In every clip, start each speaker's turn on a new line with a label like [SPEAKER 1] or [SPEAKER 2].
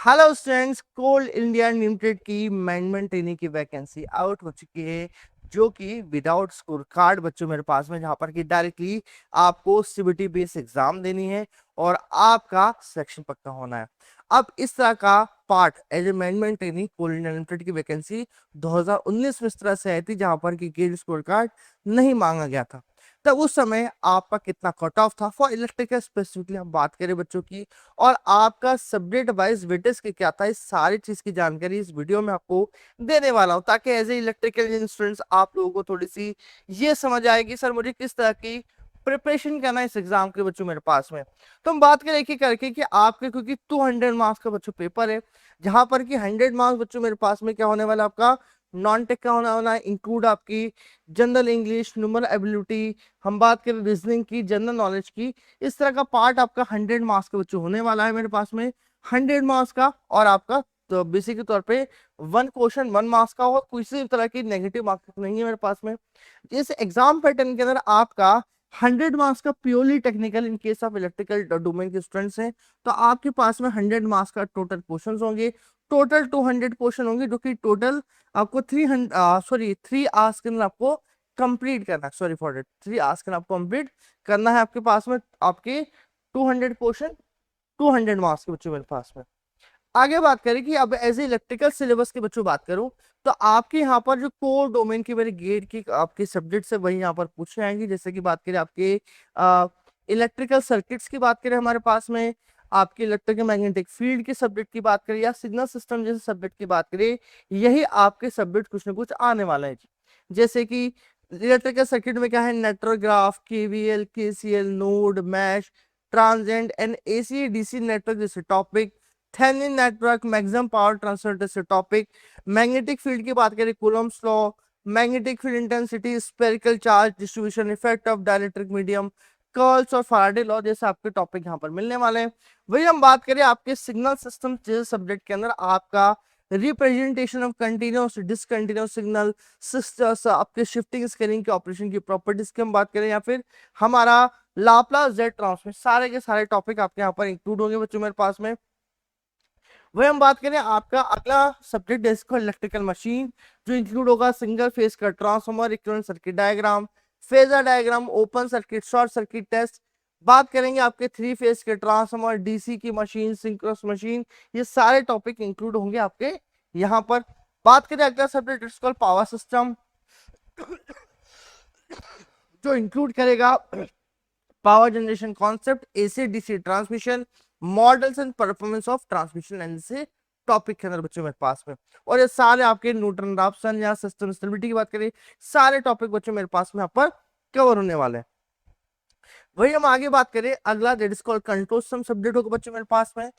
[SPEAKER 1] Hello students, कोल India Limited की management training की vacancy out हो चुकी है, जो कि विदाउट स्कोर कार्ड बच्चों मेरे पास में, जहां पर कि डायरेक्टली आपको सीबीटी बेस्ड एग्जाम देनी है और आपका सिलेक्शन पक्का होना है। अब इस तरह का part as a management training Coal India Limited की वैकेंसी 2019 में इस तरह से आई थी, जहां पर कि ग्रेड स्कोर कार्ड नहीं मांगा गया था। तब उस समय आपका कितना कट ऑफ था फॉर इलेक्ट्रिकल, स्पेसिफिकली हम बात करें बच्चों की, और आपका सब्जेक्ट वाइज वेटेज के क्या था, इस सारी चीज की जानकारी इस वीडियो में आपको देने वाला हूं, ताकि एज ए इलेक्ट्रिकल स्टूडेंट्स आप लोगों को थोड़ी सी ये समझ आएगी सर मुझे किस तरह की प्रिपरेशन करना है इस एग्जाम के बच्चों मेरे पास में। तो हम बात करें एक एक करके कि आपके, क्योंकि 200 मार्क्स का बच्चों पेपर है, जहां पर कि 100 मार्क्स बच्चों मेरे पास में क्या होने वाला आपका नॉन टेक का होना है, इंक्लूड आपकी जनरल इंग्लिश, न्यूमरल एबिलिटी, हम बात करें रीजनिंग की, जनरल नॉलेज की, इस तरह का पार्ट आपका 100 मार्क्स के बच्चों होने वाला है मेरे पास में, 100 मार्क्स का। और आपका तो बेसिक के तौर पे 1 क्वेश्चन 1 मार्क्स का होगा, किसी भी तरह की नेगेटिव मार्क्स नहीं है मेरे पास में। इस एग्जाम पैटर्न के अंदर आपका 100 मार्क्स का purely technical, in case of electrical domain के स्टूडेंट्स हैं तो आपके पास में 100 मार्क्स का टोटल क्वेश्चन होंगे। टोटल 200 क्वेश्चन होंगे, जो कि टोटल आपको 3 आवर्स के अंदर आपको कंप्लीट करना है। सॉरी फॉर इट, 3 आवर्स के अंदर आपको कंप्लीट करना है। आपके पास में आपके 200 क्वेश्चन 200 मार्क्स के बच्चों मेरे पास में। आगे बात करें कि अब एज ए इलेक्ट्रिकल सिलेबस के बच्चों बात करूं तो आपके यहाँ पर जो कोर डोमेन की मेरे गेट की आपके सब्जेक्ट्स है वही यहाँ पर पूछे जाएंगे। जैसे कि बात करें आपके इलेक्ट्रिकल सर्किट्स की बात करें हमारे पास में, आपके इलेक्ट्रिकल मैग्नेटिक फील्ड के सब्जेक्ट की बात करें, या सिग्नल सिस्टम जैसे सब्जेक्ट की बात करें, यही आपके सब्जेक्ट कुछ ना कुछ आने वाला है। जैसे कि इलेक्ट्रिकल सर्किट में क्या है, network graph, KVL, KCL, node, mesh, transient and AC DC network जैसे topic, Thevenin network, maximum power transfer जैसे टॉपिक, मैग्नेटिक फील्ड की बात करें, Coulomb's law, magnetic field intensity, spherical charge distribution, effect of dielectric medium, curls और Faraday law जैसे आपके topic यहाँ पर मिलने वाले हैं। वही हम बात करें आपके सिग्नल सिस्टम जैसे सब्जेक्ट के अंदर, आपका representation of continuous discontinuous signal, sisters, आपके शिफ्टिंग स्केलिंग के ऑपरेशन की प्रॉपर्टीज की हम बात करें, या फिर हमारा लाप्लास जेड ट्रांसफॉर्म, सारे के सारे टॉपिक आपके यहाँ पर इंक्लूड होंगे बच्चों मेरे पास में। वही हम बात करें आपका अगला सब्जेक्ट है इसको इलेक्ट्रिकल मशीन, जो इंक्लूड होगा सिंगल फेज का transformer, equivalent circuit diagram, phasor diagram, open circuit, short circuit test. बात करेंगे आपके 3 फेज के ट्रांसफॉर्मर, डीसी की मशीन, सिंक्रोनस मशीन, ये सारे टॉपिक इंक्लूड होंगे आपके यहाँ पर। बात करें अगला सब्जेक्ट इसको पावर सिस्टम, जो इंक्लूड करेगा power generation concept, AC DC transmission, models and performance of transmission line से टॉपिक के अंदर बच्चों मेरे पास में। और ये सारे आपके न्यूटन राफ्सन या सिस्टम स्टेबिलिटी की बात करें, सारे टॉपिक बच्चों मेरे पास में यहाँ पर कवर होने वाले हैं। वही हम आगे बात करें अगला, that is called control system subject होगा बच्चों मेरे पास में,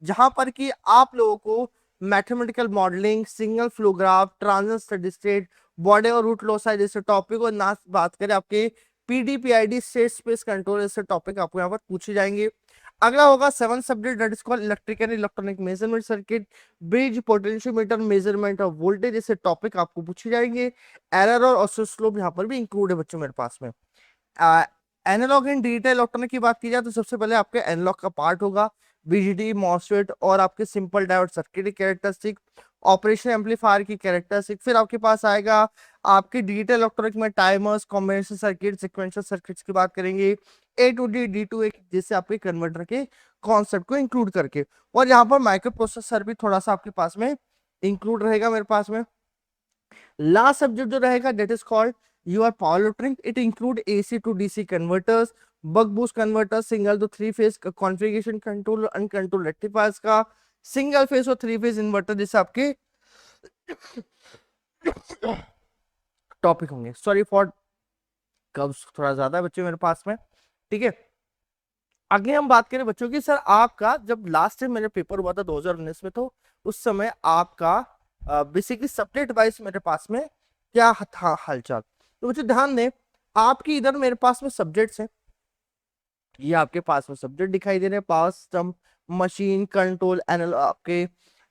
[SPEAKER 1] जहां पर कि आप लोगों को mathematical modelling, single flow graph, transit steady state, body और रूट लॉस जैसे टॉपिक, और ना बात करें आपके पीडीपीआईडी स्टेट स्पेस कंट्रोल जैसे टॉपिक आपको यहाँ पर पूछे जाएंगे। अगला होगा 7 subject, that is called electrical electronic measurement circuit, bridge, potentiometer, measurement of voltage जैसे टॉपिक आपको पूछे जाएंगे। एरर और ऑसिलोस्कोप यहाँ पर भी इंक्लूड है बच्चों मेरे पास में। एनालॉग एंड डिजिटल इलेक्ट्रॉनिक की बात की जाए तो सबसे पहले आपके एनालॉग का पार्ट होगा बीजीटी, मॉसफेट और आपके सिंपल डायोड सर्किट की कैरेक्टरिस्टिक, ऑपरेशन एम्पलीफायर की कैरेक्टरिस्टिक। फिर आपके पास आएगा आपके डिजिटल इलेक्ट्रॉनिक में timers, combination circuit, sequential circuits की बात करेंगे, ए टू डी, डी टू ए जैसे आपके कन्वर्टर के कॉन्सेप्ट को इंक्लूड करके। और यहाँ पर माइक्रो प्रोसेसर भी थोड़ा सा आपके पास में इंक्लूड रहेगा मेरे पास में। लास्ट सब्जेक्ट जो रहेगा that is called your power electronic. It include AC to DC converters, buck boost converters, single to 3 phase configuration control, uncontrolled rectifiers का, सिंगल फेज और 3 फेज इन्वर्टर जैसे आपके टॉपिक होंगे। सॉरी फॉर कब्स थोड़ा ज्यादा है बच्चे मेरे पास में, ठीक है। आगे हम बात करें बच्चों की, सर आपका जब लास्ट टाइम मेरा पेपर हुआ था 2019 में, तो उस समय आपका बेसिकली सब्जेक्ट वाइज मेरे पास में क्या था हालचाल। तो बच्चों ध्यान दें, आपकी इधर मेरे पास में सब्जेक्ट्स हैं, ये आपके पास में सब्जेक्ट दिखाई दे रहे हैं, पावर सिस्टम, मशीन कंट्रोल, आपके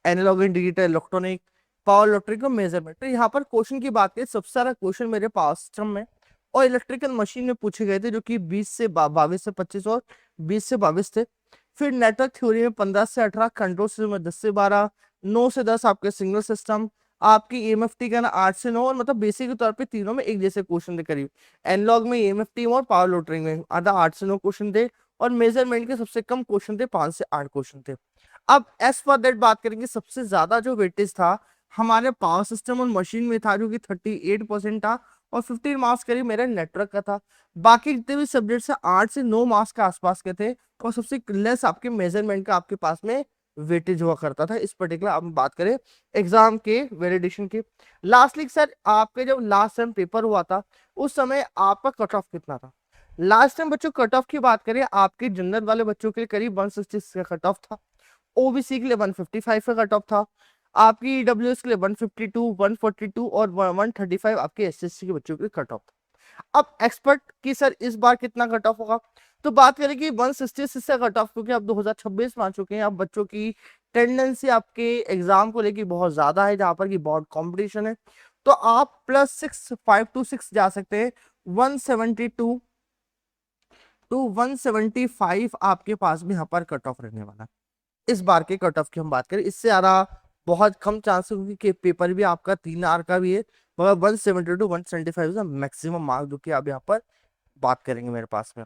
[SPEAKER 1] analog and digital electronic, power electric और मेजरमेंट। तो यहाँ पर क्वेश्चन की बात करें, सबसे सारा क्वेश्चन मेरे पावर सिस्टम में और इलेक्ट्रिकल मशीन में पूछे गए थे, जो कि 20 से 22 से 25 और 20 से 22 थे। फिर नेटवर्क थ्योरी में 15 से 18, कंट्रोल सिस्टम में 10 से 12, 9 से 10 आपके सिग्नल सिस्टम, आपकी ईएमएफटी का ना 8 से 9, और मतलब बेसिक के तौर पे तीनों में एक जैसे क्वेश्चन थे करीब। एनालॉग में, ईएमएफटी में और पावर लोटरिंग में आधा 8 से 9 क्वेश्चन थे, और मेजरमेंट के सबसे कम क्वेश्चन थे, 5 से 8 क्वेश्चन थे। अब एज पर दैट बात करेंगे, सबसे ज्यादा जो वेटेज था हमारे पावर सिस्टम और मशीन में था, जो कि 38% था, और 15 मार्क्स करीब मेरे नेटवर्क का था। बाकी जितने भी सब्जेक्ट से 8 से 9 मार्क्स के आसपास के थे, और सबसे लेस आपके मेजरमेंट का आपके पास में वेटेज हुआ करता था। इस पर्टिकुलर अब बात करें एग्जाम के वैलिडेशन की। लास्टली सर, आपके जब लास्ट टाइम पेपर हुआ था उस समय आपका कट ऑफ कितना था? लास्ट टाइम बच्चों कट ऑफ की बात करें, आपके जनरल वाले बच्चों के लिए करीब 166 का कट ऑफ था, ओबीसी के लिए 155 का कट ऑफ था, आपकी ईडब्ल्यूएस के लिए 152, 142 और 135 आपके एसएससी के बच्चों के लिए कट ऑफ था। अब एक्सपर्ट की सर इस बार कितना कट ऑफ होगा, तो बात करें कि 166 से कट ऑफ, क्योंकि आप 2026 में आ चुके हैं, अब बच्चों की टेंडेंसी आपके एग्जाम को लेकर बहुत ज्यादा है, जहां पर की बहुत कंपटीशन है, तो आप +6 526 जा सकते हैं। 172 टू 175 आपके पास भी यहाँ पर कट ऑफ रहने वाला है। इस बार के कट ऑफ की हम बात करें, इससे ज्यादा बहुत कम चांस है, क्योंकि पेपर भी आपका 3 आवर का भी है, मगर 170 टू 175 मैक्सिमम मार्क जो कि आप यहाँ पर बात करेंगे मेरे पास में।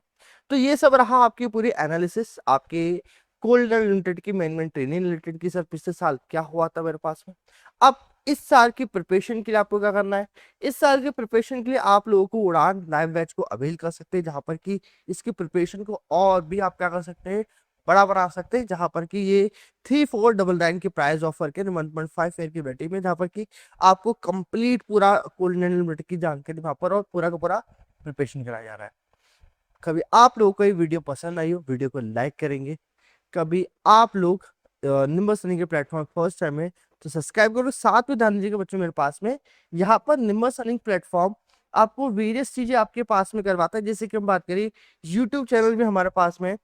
[SPEAKER 1] तो ये सब रहा आपकी पूरी एनालिसिस आपके कोल्ड लिमिटेड की मैनेजमेंट ट्रेनिंग रिलेटेड की, सर पिछले साल क्या हुआ था मेरे पास में। अब इस साल की प्रिपरेशन के लिए आपको क्या करना है, इस साल के प्रिपरेशन के लिए आप लोगों को उड़ान लाइव बैच को अवेल कर सकते हैं, जहां पर कि इसकी प्रिपरेशन को और भी आप क्या कर सकते हैं, बड़ा बना सकते हैं, जहां पर कि ये 3499 की प्राइस ऑफर के 1.5 ईयर की बैटरी में, जहां पर कि आपको कंप्लीट पूरा कोल्ड लिमिटेड की जानकारी वहां पर और पूरा का पूरा प्रिपरेशन कराया जा रहा है। कभी आप लोगों को ये वीडियो पसंद आई हो, वीडियो को लाइक करेंगे। कभी आप लोग निम्बस अर्निंग के प्लेटफॉर्म फर्स्ट टाइम है तो सब्सक्राइब करो। साथ में ध्यान दीजिएगा बच्चों, मेरे पास में यहाँ पर निम्बस अर्निंग प्लेटफॉर्म आपको वेरियस चीजें आपके पास में करवाता है। जैसे कि हम बात करें, यूट्यूब चैनल भी हमारे पास में,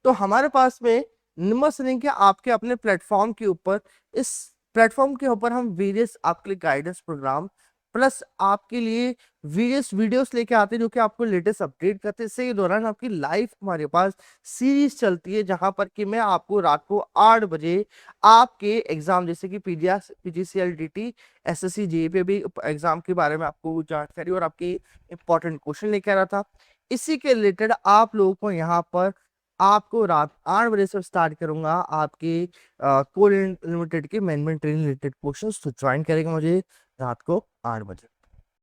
[SPEAKER 1] तो हमारे पास में निम्बस अर्निंग के आपके अपने प्लेटफॉर्म के ऊपर, इस प्लेटफॉर्म के ऊपर हम वेरियस आपके लिए गाइडेंस प्रोग्राम प्लस आपके लिए वेरियस वीडियोस लेके आते हैं, जो कि आपको लेटेस्ट अपडेट करते हैं। इसके दौरान आपकी लाइव हमारे पास सीरीज चलती है, जहां पर कि मैं आपको रात को 8 बजे आपके एग्जाम, जैसे कि पीजीसीएलडीटी, एसएससी जेईई भी एग्जाम के बारे में आपको जानकारी और आपके इंपॉर्टेंट क्वेश्चन लेके आ रहा था। इसी के रिलेटेड आप लोगों को यहाँ पर आपको रात 8 बजे से स्टार्ट करूंगा आपके कोल लिमिटेड के मैनेजमेंट ट्रेनिंग रिलेटेड क्वेश्चंस, तो ज्वाइन करेंगे मुझे रात को 8 बजे।